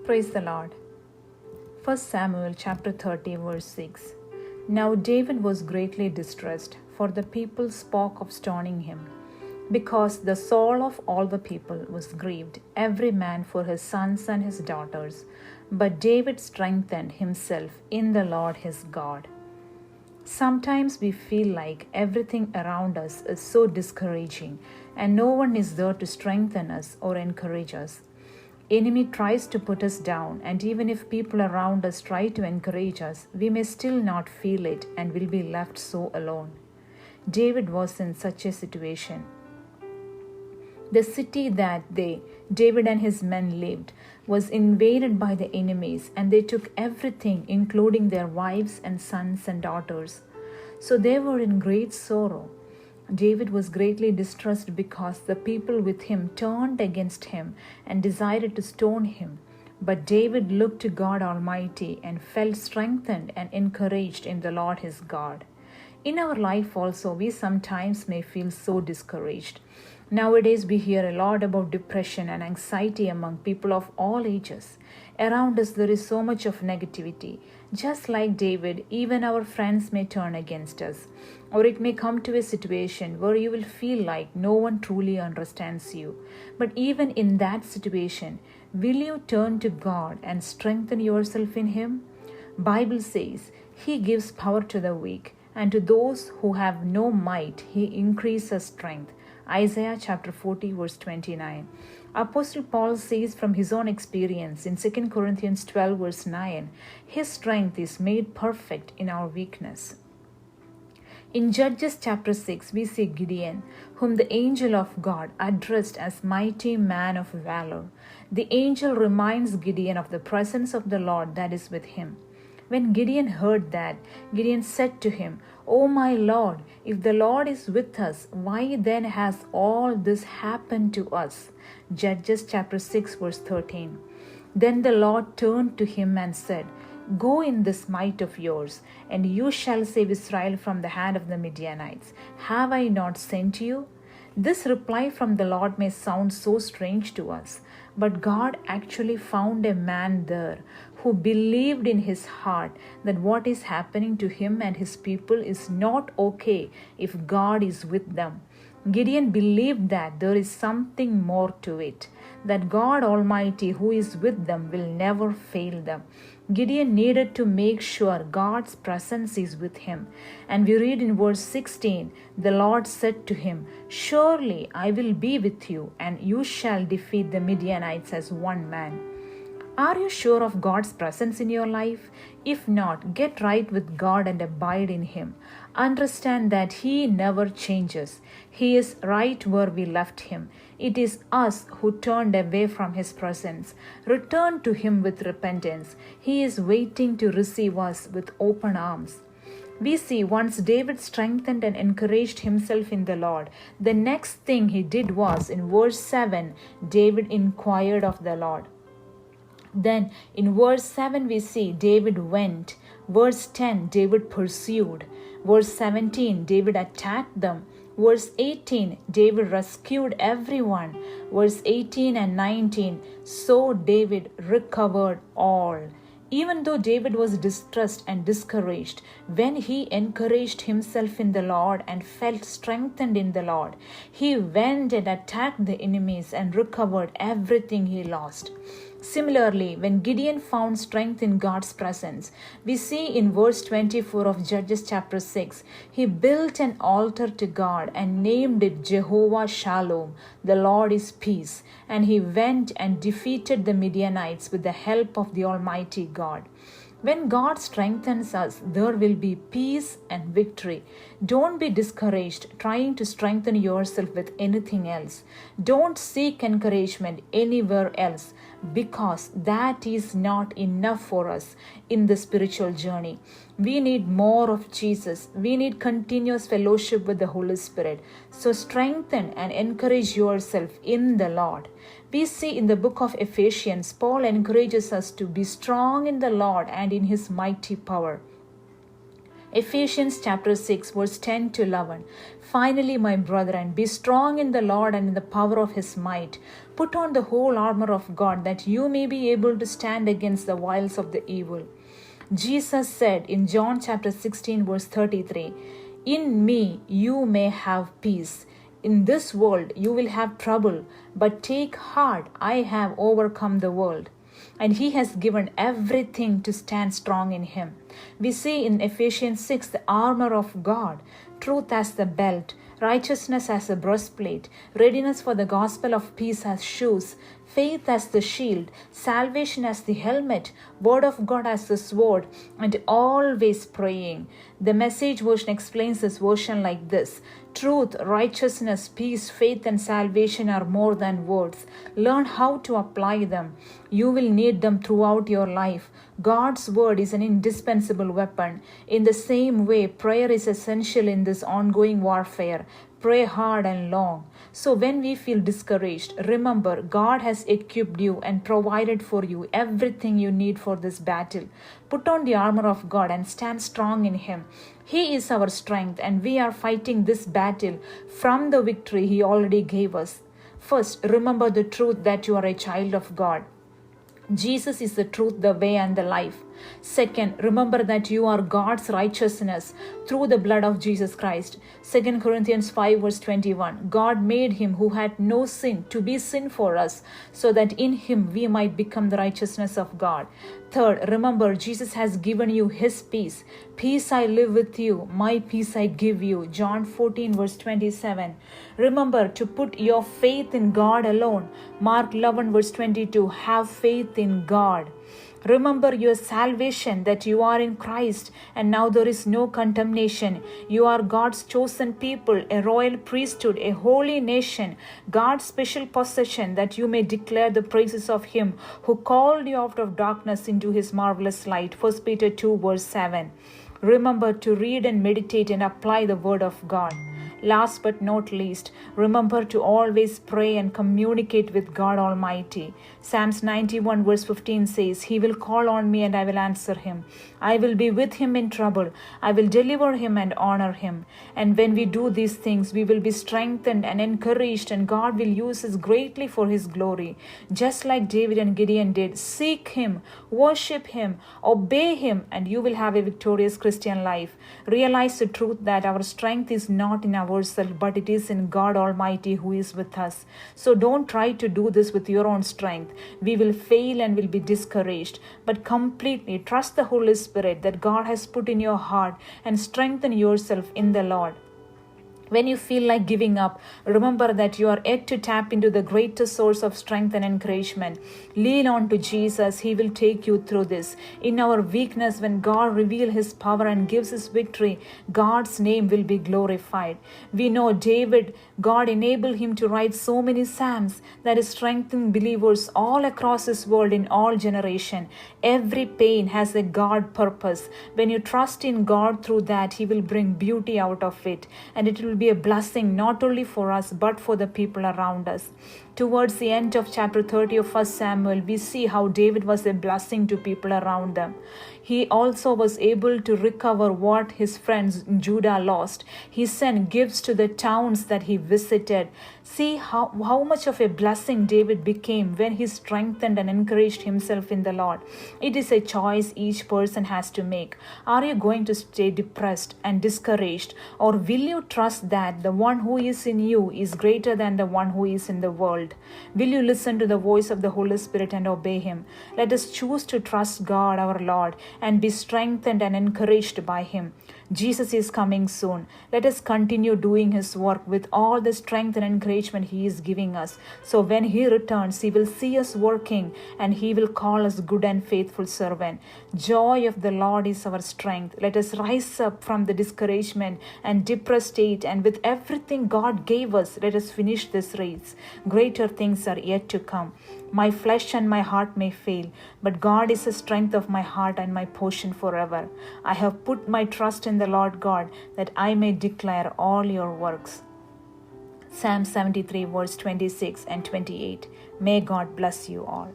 Praise the Lord. 1 Samuel chapter 30 verse 6. Now David was greatly distressed, for the people spoke of stoning him, because the soul of all the people was grieved, every man for his sons and his daughters. But David strengthened himself in the Lord his God. Sometimes we feel like everything around us is so discouraging and no one is there to strengthen us or encourage us. Enemy tries to put us down, and even if people around us try to encourage us, we may still not feel it and will be left so alone. David was in such a situation. The city that David and his men lived, was invaded by the enemies, and they took everything, including their wives and sons and daughters. So they were in great sorrow. David was greatly distressed because the people with him turned against him and decided to stone him. But David looked to God Almighty and felt strengthened and encouraged in the Lord his God. In our life also, we sometimes may feel so discouraged. Nowadays, we hear a lot about depression and anxiety among people of all ages. Around us, there is so much of negativity. Just like David, even our friends may turn against us. Or it may come to a situation where you will feel like no one truly understands you. But even in that situation, will you turn to God and strengthen yourself in Him? Bible says, He gives power to the weak, and to those who have no might, He increases strength. Isaiah chapter 40 verse 29. Apostle Paul says from his own experience in 2 Corinthians 12 verse 9, His strength is made perfect in our weakness. In Judges chapter 6, we see Gideon, whom the angel of God addressed as mighty man of valor. The angel reminds Gideon of the presence of the Lord that is with him. When Gideon heard that, Gideon said to him, O my Lord, if the Lord is with us, why then has all this happened to us? Judges chapter 6 verse 13. Then the Lord turned to him and said, Go in this might of yours, and you shall save Israel from the hand of the Midianites. Have I not sent you? This reply from the Lord may sound so strange to us, but God actually found a man there who believed in his heart that what is happening to him and his people is not okay if God is with them. Gideon believed that there is something more to it, that God Almighty who is with them will never fail them. Gideon needed to make sure God's presence is with him. And we read in verse 16, the Lord said to him, Surely I will be with you, and you shall defeat the Midianites as one man. Are you sure of God's presence in your life? If not, get right with God and abide in Him. Understand that He never changes. He is right where we left Him. It is us who turned away from His presence. Return to Him with repentance. He is waiting to receive us with open arms. We see once David strengthened and encouraged himself in the Lord, the next thing he did was, in verse 7, David inquired of the Lord. Then in verse 7 we see David went. Verse 10, David pursued. Verse 17, David attacked them. Verse 18, David rescued everyone. Verse 18 and 19, so David recovered all. Even though David was distressed and discouraged, when he encouraged himself in the Lord and felt strengthened in the Lord, he went and attacked the enemies and recovered everything he lost. Similarly, when Gideon found strength in God's presence, we see in verse 24 of Judges chapter 6, he built an altar to God and named it Jehovah Shalom, the Lord is peace, and he went and defeated the Midianites with the help of the Almighty God. When God strengthens us, there will be peace and victory. Don't be discouraged trying to strengthen yourself with anything else. Don't seek encouragement anywhere else, because that is not enough for us in the spiritual journey. We need more of Jesus. We need continuous fellowship with the Holy Spirit. So strengthen and encourage yourself in the Lord. We see in the book of Ephesians, Paul encourages us to be strong in the Lord and in His mighty power. Ephesians chapter 6 verse 10 to 11. Finally, my brethren, be strong in the Lord and in the power of his might. Put on the whole armor of God, that you may be able to stand against the wiles of the evil. Jesus said in John chapter 16 verse 33, in me you may have peace. In this world you will have trouble, but take heart, I have overcome the world. And he has given everything to stand strong in him. We see in Ephesians 6 the armor of God, truth as the belt, righteousness as a breastplate, readiness for the gospel of peace as shoes, faith as the shield, salvation as the helmet, word of God as the sword, and always praying. The Message version explains this version like this: truth, righteousness, peace, faith, and salvation are more than words. Learn how to apply them. You will need them throughout your life. God's word is an indispensable weapon. In the same way, prayer is essential in this ongoing warfare. Pray hard and long. So when we feel discouraged, remember God has equipped you and provided for you everything you need for this battle. Put on the armor of God and stand strong in him. He is our strength, and we are fighting this battle from the victory he already gave us. First, remember the truth that you are a child of God. Jesus is the truth, the way, and the life. Second, remember that you are God's righteousness through the blood of Jesus Christ. 2 Corinthians 5 verse 21. God made him who had no sin to be sin for us, so that in him we might become the righteousness of God. Third, remember Jesus has given you his peace. Peace I live with you, my peace I give you. John 14 verse 27. Remember to put your faith in God alone. Mark 11 verse 22. Have faith in God. Remember your salvation, that you are in Christ, and now there is no condemnation. You are God's chosen people, a royal priesthood, a holy nation, God's special possession, that you may declare the praises of him who called you out of darkness into his marvelous light. 1 Peter 2 verse 7. Remember to read and meditate and apply the word of God. Last but not least, remember to always pray and communicate with God Almighty. Psalms 91 verse 15 says, he will call on me and I will answer him. I will be with him in trouble. I will deliver him and honor him. And when we do these things, we will be strengthened and encouraged, and God will use us greatly for his glory. Just like David and Gideon did, seek him, worship him, obey him, and you will have a victorious Christian life. Realize the truth that our strength is not in ourselves, but it is in God Almighty who is with us. So don't try to do this with your own strength. We will fail and will be discouraged, but completely trust the Holy Spirit that God has put in your heart and strengthen yourself in the Lord. When you feel like giving up, remember that you are yet to tap into the greatest source of strength and encouragement. Lean on to Jesus. He will take you through this. In our weakness, when God reveals his power and gives us victory, God's name will be glorified. We know David, God enabled him to write so many psalms that is strengthening believers all across this world in all generations. Every pain has a God purpose. When you trust in God through that, he will bring beauty out of it, and it will be a blessing not only for us but for the people around us. Towards the end of chapter 30 of 1 Samuel, we see how David was a blessing to people around them. He also was able to recover what his friends in Judah lost. He sent gifts to the towns that he visited. See how much of a blessing David became when he strengthened and encouraged himself in the Lord. It is a choice each person has to make. Are you going to stay depressed and discouraged, or will you trust that the one who is in you is greater than the one who is in the world? Will you listen to the voice of the Holy Spirit and obey him? Let us choose to trust God our Lord and be strengthened and encouraged by him. Jesus is coming soon. Let us continue doing his work with all the strength and encouragement he is giving us. So when he returns, he will see us working, and he will call us good and faithful servant. Joy of the Lord is our strength. Let us rise up from the discouragement and depressed state, and with everything God gave us, let us finish this race. Greater things are yet to come. My flesh and my heart may fail, but God is the strength of my heart and my portion forever. I have put my trust in the Lord God, that I may declare all your works. Psalm 73 verse 26 and 28. May God bless you all.